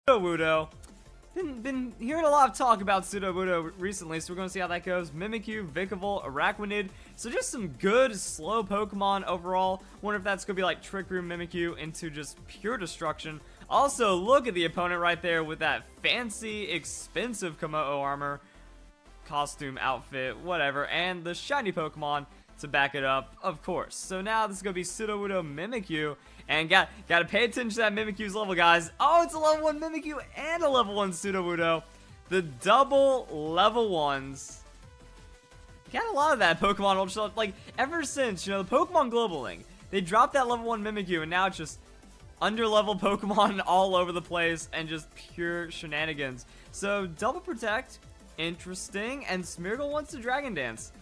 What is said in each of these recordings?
Sudowoodo. Been hearing a lot of talk about Sudowoodo recently, so we're going to see how that goes. Mimikyu, ʟᴇsᴜ, ʟᴠ. So just some good, slow Pokemon overall. Wonder if that's going to be like Trick Room Mimikyu into just pure destruction. Also, look at the opponent right there with that fancy, expensive Komodo armor, costume, outfit, whatever, and the shiny Pokemon to back it up, of course. So now this is going to be Sudowoodo Mimikyu, and gotta pay attention to that Mimikyu's level, guys. Oh, it's a level 1 Mimikyu and a level 1 Sudowoodo. The double level 1s. Got a lot of that Pokemon Ultra, like, ever since, you know, the Pokemon Global Link, they dropped that level 1 Mimikyu, and now it's just under-level Pokemon all over the place, and just pure shenanigans. So, Double Protect, interesting, and Smeargle wants to Dragon Dance.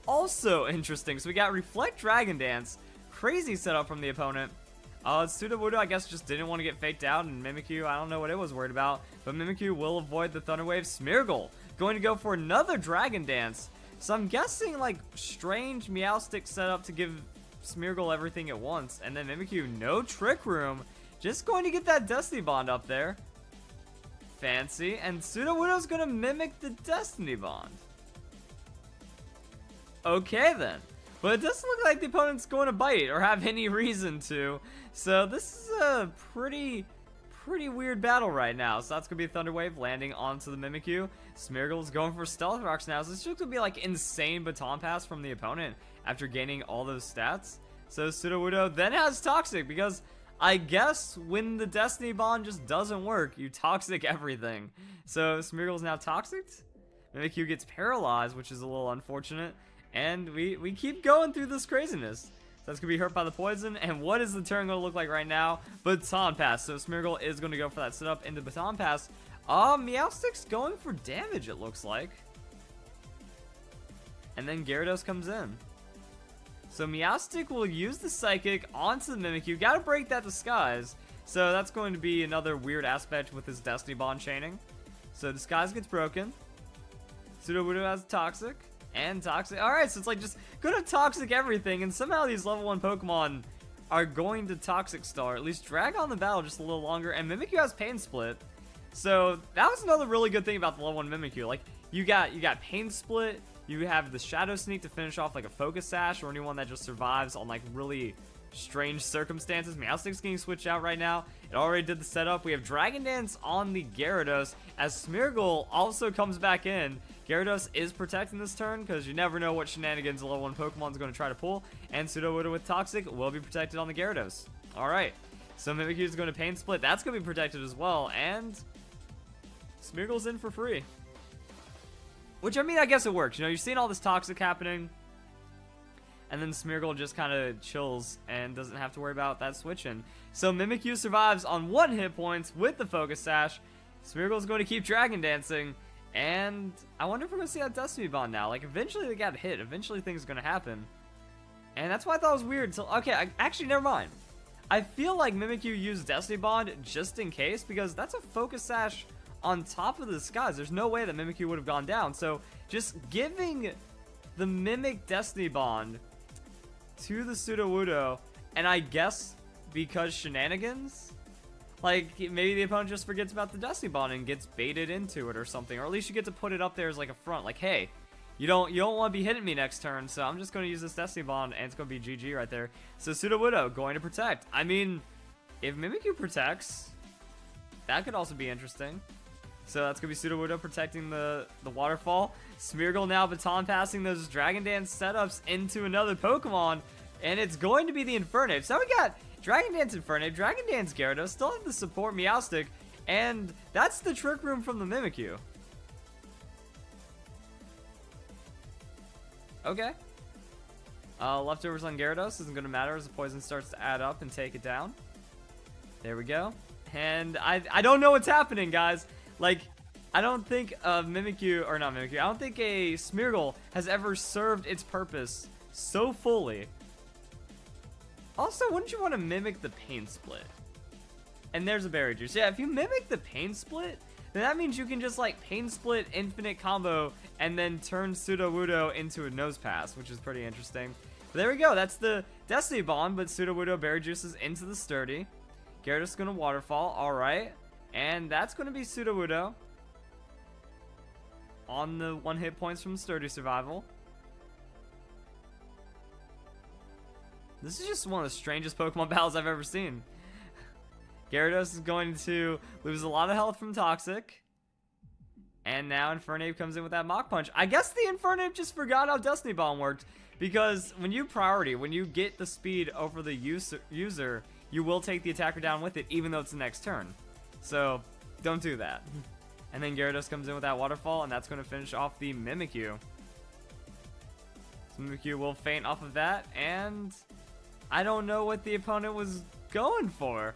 Also interesting, so we got Reflect Dragon Dance, crazy setup from the opponent. Sudowoodo, I guess, just didn't want to get faked out, and Mimikyu, I don't know what it was worried about, but Mimikyu will avoid the Thunder Wave. Smeargle going to go for another Dragon Dance, so I'm guessing, like, strange Meowstic setup to give Smeargle everything at once, and then Mimikyu, no Trick Room, just going to get that Destiny Bond up there. Fancy, and Sudowoodo's going to mimic the Destiny Bond. Okay, then. But it doesn't look like the opponent's going to bite or have any reason to. So this is a pretty weird battle right now. So that's going to be a Thunder Wave landing onto the Mimikyu. Smeargle's going for Stealth Rocks now. So this is going to be like insane Baton Pass from the opponent after gaining all those stats. So Sudowoodo then has Toxic, because I guess when the Destiny Bond just doesn't work, you Toxic everything. So Smeargle's now Toxic. Mimikyu gets paralyzed, which is a little unfortunate. And we keep going through this craziness. So that's going to be hurt by the poison. And what is the turn going to look like right now? Baton Pass. So Smeargle is going to go for that setup into Baton Pass. Meowstic's going for damage, it looks like. And then Gyarados comes in. So Meowstic will use the Psychic onto the Mimikyu. Got to break that Disguise. So that's going to be another weird aspect with his Destiny Bond chaining. So Disguise gets broken. Sudowoodo has Toxic. And Toxic. Alright, so it's like just gonna Toxic everything, and somehow these level 1 Pokemon are going to Toxic Star, at least drag on the battle just a little longer, and Mimikyu has Pain Split. So that was another really good thing about the level 1 Mimikyu. Like, you got Pain Split, you have the Shadow Sneak to finish off like a Focus Sash, or anyone that just survives on like really strange circumstances. Meowstic's getting switched out right now. It already did the setup. We have Dragon Dance on the Gyarados, as Smeargle also comes back in. Gyarados is protecting this turn, because you never know what shenanigans a level 1 Pokemon is going to try to pull, and Sudowoodo with Toxic will be protected on the Gyarados. Alright, so Mimikyu is going to Pain Split. That's going to be protected as well, and Smeargle's in for free. Which, I mean, I guess it works. You know, you're seeing all this Toxic happening, and then Smeargle just kind of chills and doesn't have to worry about that switching. So Mimikyu survives on 1 hit points with the Focus Sash. Smeargle's going to keep Dragon Dancing. And I wonder if we're going to see that Destiny Bond now. Like, eventually they got hit. Eventually things are going to happen. And that's why I thought it was weird. Okay, actually, never mind. I feel like Mimikyu used Destiny Bond just in case, because that's a Focus Sash on top of the Disguise. There's no way that Mimikyu would have gone down. So, just giving the Mimic Destiny Bond to the Sudowoodo, and I guess because shenanigans? Like, maybe the opponent just forgets about the Destiny Bond and gets baited into it or something. Or at least you get to put it up there as like a front. Like, hey, you don't want to be hitting me next turn, so I'm just going to use this Destiny Bond, and it's going to be GG right there. So Sudowoodo going to protect. I mean, if Mimikyu protects, that could also be interesting. So that's going to be Sudowoodo protecting the waterfall. Smeargle now Baton Passing those Dragon Dance setups into another Pokemon, and it's going to be the Infernape. So we got Dragon Dance Infernape, Dragon Dance Gyarados, still have the support Meowstic, and that's the Trick Room from the Mimikyu. Okay. Leftovers on Gyarados isn't going to matter as the poison starts to add up and take it down. There we go. And I don't know what's happening, guys. Like, I don't think Mimikyu, or not Mimikyu, I don't think a Smeargle has ever served its purpose so fully. Also, wouldn't you want to mimic the Pain Split? And there's a Berry Juice. Yeah, if you mimic the Pain Split, then that means you can just like Pain Split infinite combo and then turn Sudowoodo into a Nose Pass, which is pretty interesting. But there we go. That's the Destiny Bond, but Sudowoodo Berry Juices into the Sturdy. Gyarados is going to Waterfall. Alright. And that's going to be Sudowoodo on the 1 hit points from Sturdy Survival. This is just one of the strangest Pokemon battles I've ever seen. Gyarados is going to lose a lot of health from Toxic. And now Infernape comes in with that Mach Punch. I guess the Infernape just forgot how Destiny Bond worked. Because when you get the speed over the user, you will take the attacker down with it, even though it's the next turn. So, don't do that. And then Gyarados comes in with that Waterfall, and that's going to finish off the Mimikyu. So Mimikyu will faint off of that, and I don't know what the opponent was going for.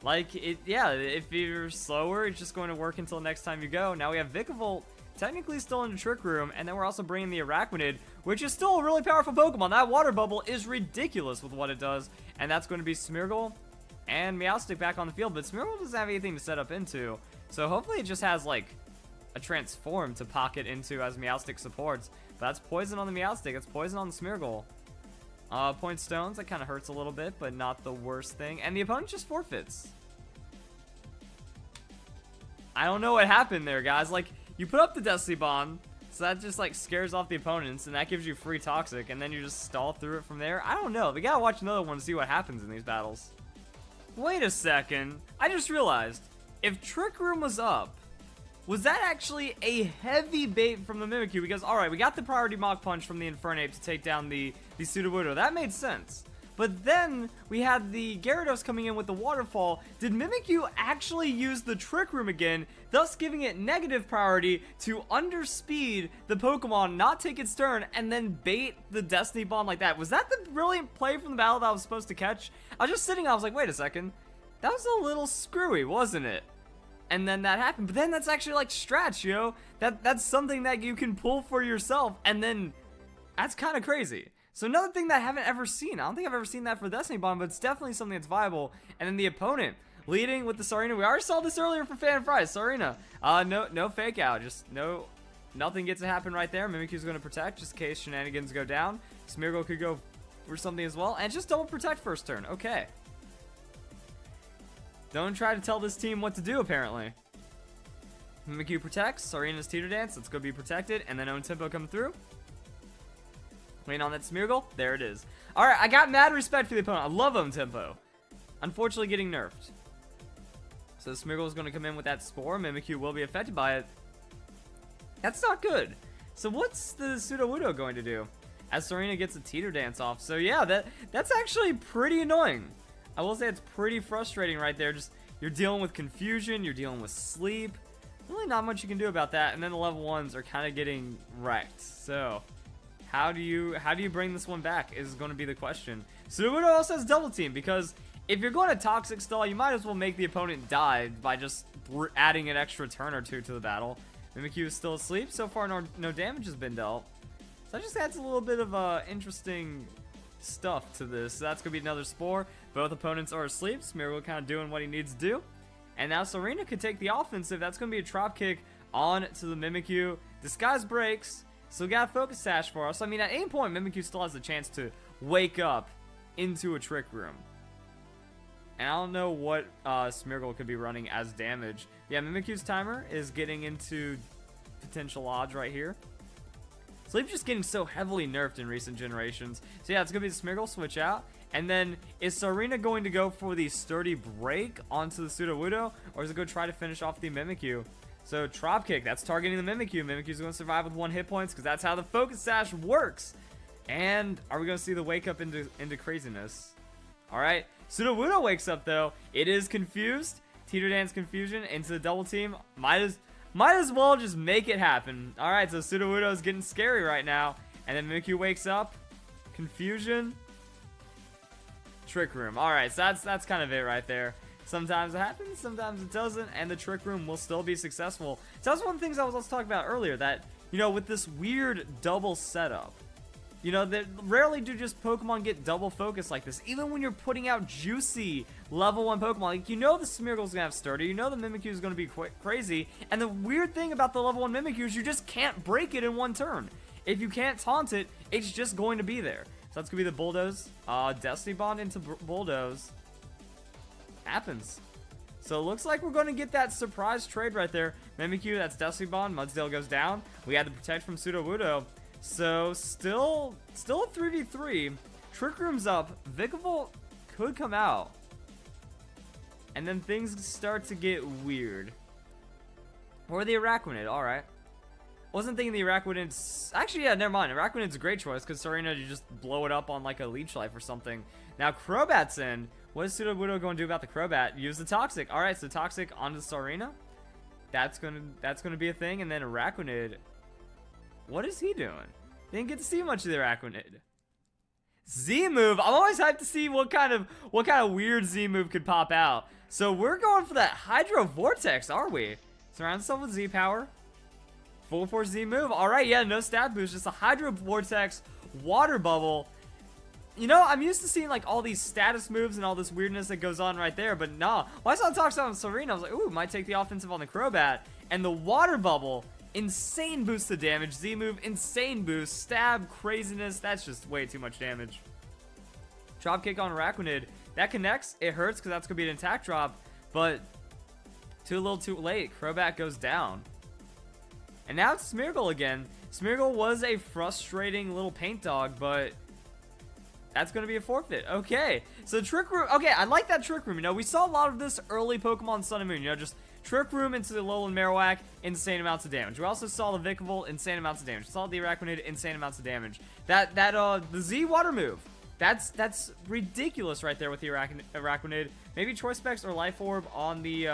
Like, if you're slower, it's just going to work until next time you go. Now we have Vikavolt technically still in the Trick Room, and then we're also bringing the Arachnid, which is still a really powerful Pokemon. That Water Bubble is ridiculous with what it does, and that's going to be Smeargle and Meowstic back on the field, but Smeargle doesn't have anything to set up into, so hopefully it just has, like, a Transform to pocket into as Meowstic supports. But that's Poison on the Meowstic, that's Poison on the Smeargle. Point Stones, that kind of hurts a little bit, but not the worst thing. And the opponent just forfeits. I don't know what happened there, guys. Like, you put up the Destiny Bond, so that just, like, scares off the opponents, and that gives you free Toxic, and then you just stall through it from there. I don't know. We gotta watch another one to see what happens in these battles. Wait a second. I just realized, if Trick Room was up, was that actually a heavy bait from the Mimikyu? Because, alright, we got the priority Mach Punch from the Infernape to take down the Sudowoodo. That made sense. But then, we had the Gyarados coming in with the Waterfall. Did Mimikyu actually use the Trick Room again, thus giving it negative priority to underspeed the Pokemon, not take its turn, and then bait the Destiny Bond like that? Was that the brilliant play from the battle that I was supposed to catch? I was just sitting, I was like, wait a second. That was a little screwy, wasn't it? And then that happened. But then that's actually like strats, yo. That's something that you can pull for yourself, and then that's kind of crazy. So another thing that I haven't ever seen. I don't think I've ever seen that for Destiny Bond, but it's definitely something that's viable. And then the opponent leading with the Sarina. We already saw this earlier for Fan Fries. Sarina. No fake out. Just nothing gets to happen right there. Mimikyu's going to protect just in case shenanigans go down. Smeargle could go for something as well. And just double protect first turn. Okay. Don't try to tell this team what to do, apparently. Mimikyu protects. Sarina's Teeter Dance. Let's go be protected. And then Own Tempo come through. Waiting on that Smeargle. There it is. Alright, I got mad respect for the opponent. I love Own Tempo. Unfortunately getting nerfed. So Smeargle is going to come in with that Spore. Mimikyu will be affected by it. That's not good. So what's the Sudowoodo going to do? As Sarina gets a Teeter Dance off. So yeah, that's actually pretty annoying. I will say it's pretty frustrating right there. Just, you're dealing with confusion. You're dealing with sleep. Really not much you can do about that. And then the level 1s are kind of getting wrecked. So how do you bring this one back is going to be the question. Sudowoodo also has Double Team, because if you're going to Toxic Stall, you might as well make the opponent die by just adding an extra turn or two to the battle. Mimikyu is still asleep. So far, no damage has been dealt. So that just adds a little bit of interesting stuff to this. So that's going to be another Spore. Both opponents are asleep. Smeargle kind of doing what he needs to do. And now Sarina could take the offensive. That's going to be a Drop Kick on to the Mimikyu. Disguise breaks. So we got a Focus Sash for us. I mean, at any point, Mimikyu still has a chance to wake up into a Trick Room. And I don't know what Smeargle could be running as damage. Yeah, Mimikyu's timer is getting into potential odds right here. Sleep just getting so heavily nerfed in recent generations. So yeah, it's going to be the Smeargle switch out. And then, is Sarina going to go for the Sturdy Break onto the Sudowoodo? Or is it going to try to finish off the Mimikyu? So, Drop Kick, that's targeting the Mimikyu. Mimikyu's going to survive with 1 hit points, because that's how the Focus Sash works. And, are we going to see the wake up into craziness? Alright, Sudowoodo wakes up though. It is confused. Teeter Dance Confusion into the Double Team. Might as well just make it happen. Alright, so Sudowoodo is getting scary right now. And then Mimikyu wakes up. Confusion. Trick Room. Alright, so that's kind of it right there. Sometimes it happens, sometimes it doesn't, and the Trick Room will still be successful. So that's one of the things I was talking about earlier, that, you know, with this weird double setup, you know, that rarely do just Pokemon get double focus like this. Even when you're putting out juicy level 1 Pokemon, like, you know the Smeargle's gonna have Sturdy, you know the Mimikyu is gonna be crazy, and the weird thing about the level 1 Mimikyu is you just can't break it in 1 turn. If you can't taunt it, it's just going to be there. So that's gonna be the Bulldoze. Destiny Bond into Bulldoze. Happens. So it looks like we're going to get that surprise trade right there. Mimikyu, that's Destiny Bond. Mudsdale goes down. We had the Protect from Sudowoodo. So still a 3v3. Trick Room's up. Vikavolt could come out. And then things start to get weird. Or the Araquanid, alright. Wasn't thinking the Araquanid's... Actually, yeah, never mind. Araquanid's a great choice, because Sarina, you just blow it up on like a Leech Life or something. Now, Crobat's in. What is Sudowoodo going to do about the Crobat? Use the Toxic. Alright, so Toxic onto Sarina. That's gonna be a thing. And then Araquanid. What is he doing? Didn't get to see much of the Araquanid. Z-move. I'm always hyped to see what kind of weird Z-move could pop out. So we're going for that Hydro Vortex, are we? Surround yourself with Z-Power. Full Force Z-move. Alright, yeah, no stat boost. Just a Hydro Vortex, Water Bubble. You know, I'm used to seeing like all these status moves and all this weirdness that goes on right there, but nah. When I saw Toxic on Serena, I was like, ooh, might take the offensive on the Crobat. And the Water Bubble, insane boost to damage. Z-move, insane boost. Stab, craziness. That's just way too much damage. Drop kick on Araquanid. That connects. It hurts because that's going to be an attack drop, but too little too late. Crobat goes down. And now it's Smeargle again. Smeargle was a frustrating little paint dog, but that's going to be a forfeit. Okay, so Trick Room. Okay, I like that Trick Room. You know, we saw a lot of this early Pokemon Sun and Moon. You know, just Trick Room into the Alolan Marowak, insane amounts of damage. We also saw the Vikavolt, insane amounts of damage. We saw the Araquanid, insane amounts of damage. The Z Water move. That's ridiculous right there with the Araquanid. Maybe Choice Specs or Life Orb on the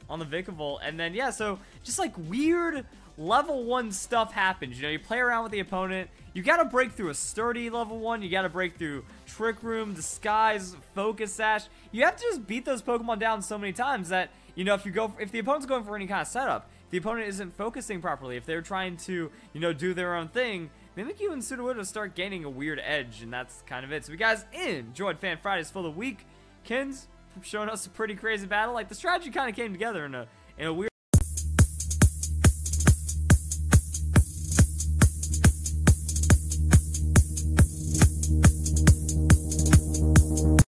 Vikavolt. And then, yeah, so just like weird level 1 stuff happens. You know, you play around with the opponent. You got to break through a sturdy level 1. You got to break through Trick Room, Disguise, Focus Sash. You have to just beat those Pokemon down so many times that, you know, if the opponent's going for any kind of setup, the opponent isn't focusing properly, if they're trying to, you know, do their own thing, Mimikyu and Sudowoodo start gaining a weird edge, and that's kind of it. So, you guys enjoyed Fan Fridays for the week. Ken's showing us a pretty crazy battle. Like, the strategy kind of came together in a weird